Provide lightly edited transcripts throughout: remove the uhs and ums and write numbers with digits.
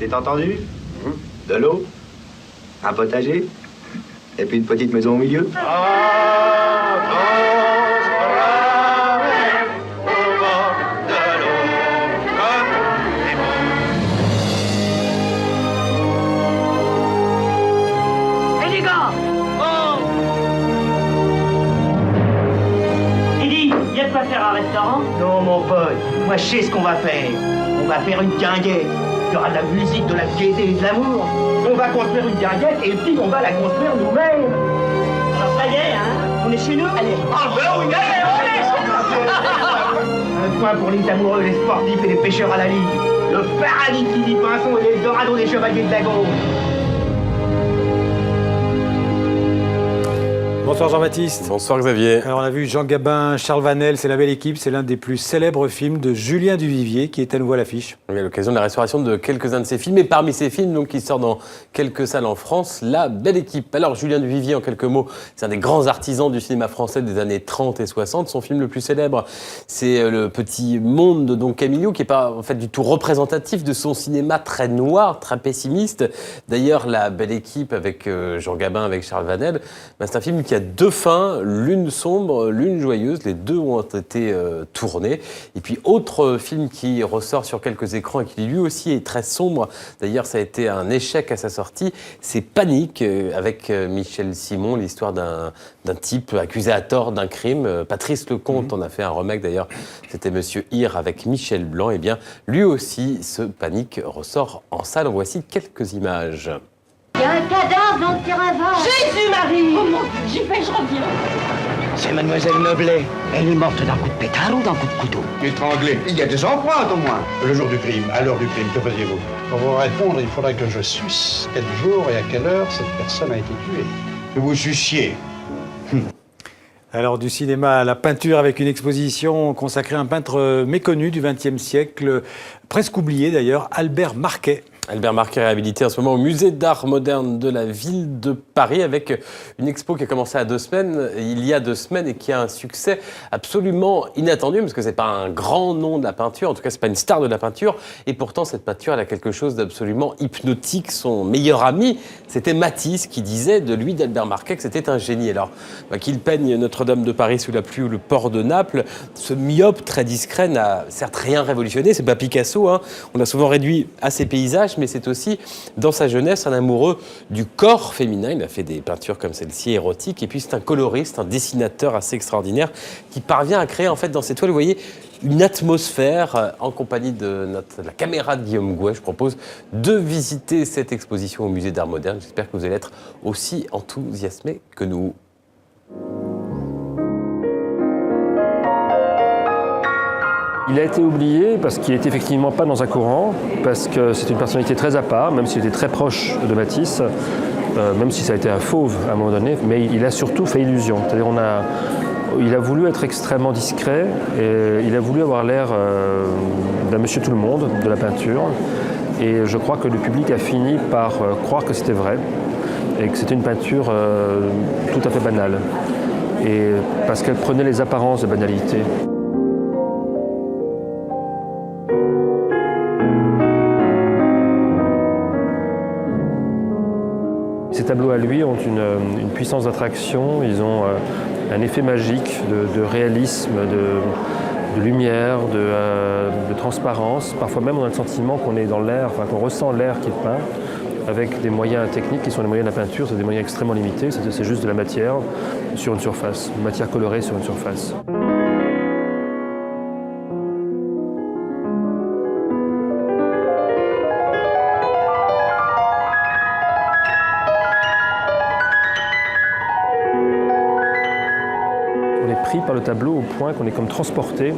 C'est entendu? De l'eau, un potager, et puis une petite maison au milieu. Pas faire un restaurant? Non, mon pote, moi je sais ce qu'on va faire. On va faire une guinguette. Il y aura de la musique, de la gaieté et de l'amour. On va construire une guinguette et puis on va la construire nous-mêmes. Alors ça y est, hein? On est chez nous? Allez. Ah ben oui, allez, un point pour les amoureux, les sportifs et les pêcheurs à la ligne. Le paradis de Philippe Pinson et les dorados des chevaliers de la Gauche. Bonsoir Jean-Baptiste. Bonsoir Xavier. Alors on a vu Jean Gabin, Charles Vanel, c'est La Belle Équipe, c'est l'un des plus célèbres films de Julien Duvivier qui est à nouveau à l'affiche. Oui, à l'occasion de la restauration de quelques-uns de ses films, et parmi ces films donc, qui sort dans quelques salles en France, La Belle Équipe. Alors Julien Duvivier, en quelques mots, c'est un des grands artisans du cinéma français des années 30 et 60. Son film le plus célèbre, c'est Le Petit Monde de Don Camillo, qui n'est pas en fait du tout représentatif de son cinéma très noir, très pessimiste. D'ailleurs, La Belle Équipe avec Jean Gabin, avec Charles Vanel, c'est un film qui a deux fins, l'une sombre, l'une joyeuse. Les deux ont été tournés. Et puis, autre film qui ressort sur quelques écrans et qui lui aussi est très sombre, d'ailleurs ça a été un échec à sa sortie, c'est Panique, avec Michel Simon, l'histoire d'un type accusé à tort d'un crime. Patrice Lecomte en a fait un remake d'ailleurs, c'était Monsieur Hir avec Michel Blanc. Et bien, lui aussi, ce Panique ressort en salle. Voici quelques images. Il y a un cadavre dans le terrain vague. Jésus-Marie! Oh mon Dieu, j'y vais, je reviens. C'est Mademoiselle Noblet. Elle est morte d'un coup de pétard ou d'un coup de couteau? Étranglé. Il y a des empreintes au moins. Le jour du crime, à l'heure du crime, que faisiez-vous? Pour vous répondre, il faudrait que je suce quel jour et à quelle heure cette personne a été tuée. Que vous suciez. Alors du cinéma à la peinture avec une exposition consacrée à un peintre méconnu du XXe siècle, presque oublié d'ailleurs, Albert Marquet. Albert Marquet est réhabilité en ce moment au musée d'art moderne de la ville de Paris avec une expo qui a commencé il y a 2 semaines et qui a un succès absolument inattendu parce que c'est pas un grand nom de la peinture, en tout cas c'est pas une star de la peinture, et pourtant cette peinture elle a quelque chose d'absolument hypnotique. Son meilleur ami, c'était Matisse, qui disait de lui, d'Albert Marquet, que c'était un génie. Alors qu'il peigne Notre-Dame de Paris sous la pluie ou le port de Naples, ce myope très discret n'a certes rien révolutionné, c'est pas Picasso, hein. On a souvent réduit à ses paysages, mais c'est aussi, dans sa jeunesse, un amoureux du corps féminin. Il a fait des peintures comme celle-ci, érotiques. Et puis, c'est un coloriste, un dessinateur assez extraordinaire qui parvient à créer, en fait, dans ses toiles, vous voyez, une atmosphère en compagnie de la caméra de Guillaume Gouet. Je propose de visiter cette exposition au musée d'art moderne. J'espère que vous allez être aussi enthousiasmés que nous. Il a été oublié parce qu'il n'était effectivement pas dans un courant, parce que c'est une personnalité très à part, même s'il était très proche de Matisse, même si ça a été un fauve à un moment donné, mais il a surtout fait illusion. C'est-à-dire il a voulu être extrêmement discret, et il a voulu avoir l'air d'un monsieur tout le monde de la peinture, et je crois que le public a fini par croire que c'était vrai, et que c'était une peinture tout à fait banale, et parce qu'elle prenait les apparences de banalité. Ces tableaux à lui ont une puissance d'attraction, ils ont un effet magique de réalisme, de lumière, de transparence. Parfois même on a le sentiment qu'on est dans l'air, qu'on ressent l'air qui est peint, avec des moyens techniques qui sont les moyens de la peinture, c'est des moyens extrêmement limités, c'est juste de la matière sur une surface, une matière colorée sur une surface. Par le tableau au point qu'on est comme transporté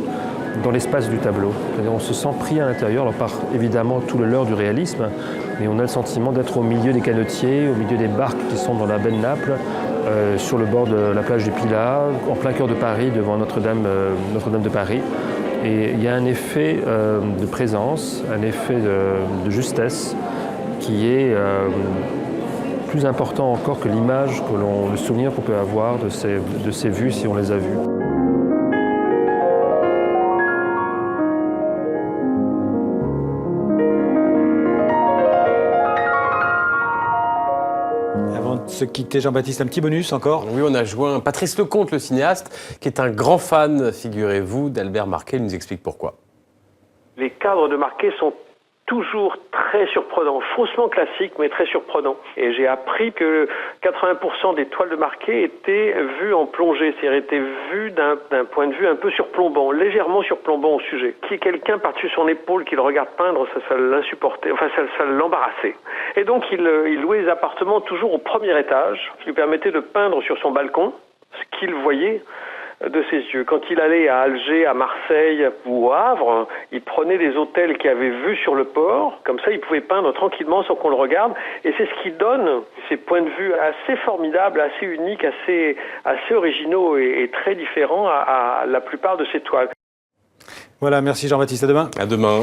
dans l'espace du tableau. C'est-à-dire on se sent pris à l'intérieur, alors par évidemment tout le leurre du réalisme, mais on a le sentiment d'être au milieu des canotiers, au milieu des barques qui sont dans la baie de Naples, sur le bord de la plage du Pilat, en plein cœur de Paris, devant Notre-Dame de Paris. Et il y a un effet de présence, un effet de justesse qui est plus important encore que l'image, le souvenir qu'on peut avoir de ces vues si on les a vues. de se quitter, Jean-Baptiste, un petit bonus encore. Oui, on a joint Patrice Lecomte, le cinéaste, qui est un grand fan, figurez-vous, d'Albert Marquet. Il nous explique pourquoi. Les cadres de Marquet sont toujours très surprenants, faussement classiques, mais très surprenants. Et j'ai appris que 80% des toiles de Marquet étaient vues en plongée, c'est-à-dire étaient vues d'un point de vue un peu surplombant, légèrement surplombant au sujet. Qu'il y ait quelqu'un par-dessus son épaule qui le regarde peindre, ça l'insupportait, enfin ça l'embarrassait. Et donc il louait les appartements toujours au premier étage, ce qui lui permettait de peindre sur son balcon ce qu'il voyait de ses yeux. Quand il allait à Alger, à Marseille ou au Havre, il prenait des hôtels qu'il avait vus sur le port. Comme ça, il pouvait peindre tranquillement sans qu'on le regarde. Et c'est ce qui donne ces points de vue assez formidables, assez uniques, assez originaux et très différents à la plupart de ses toiles. Voilà, merci Jean-Baptiste, à demain. À demain.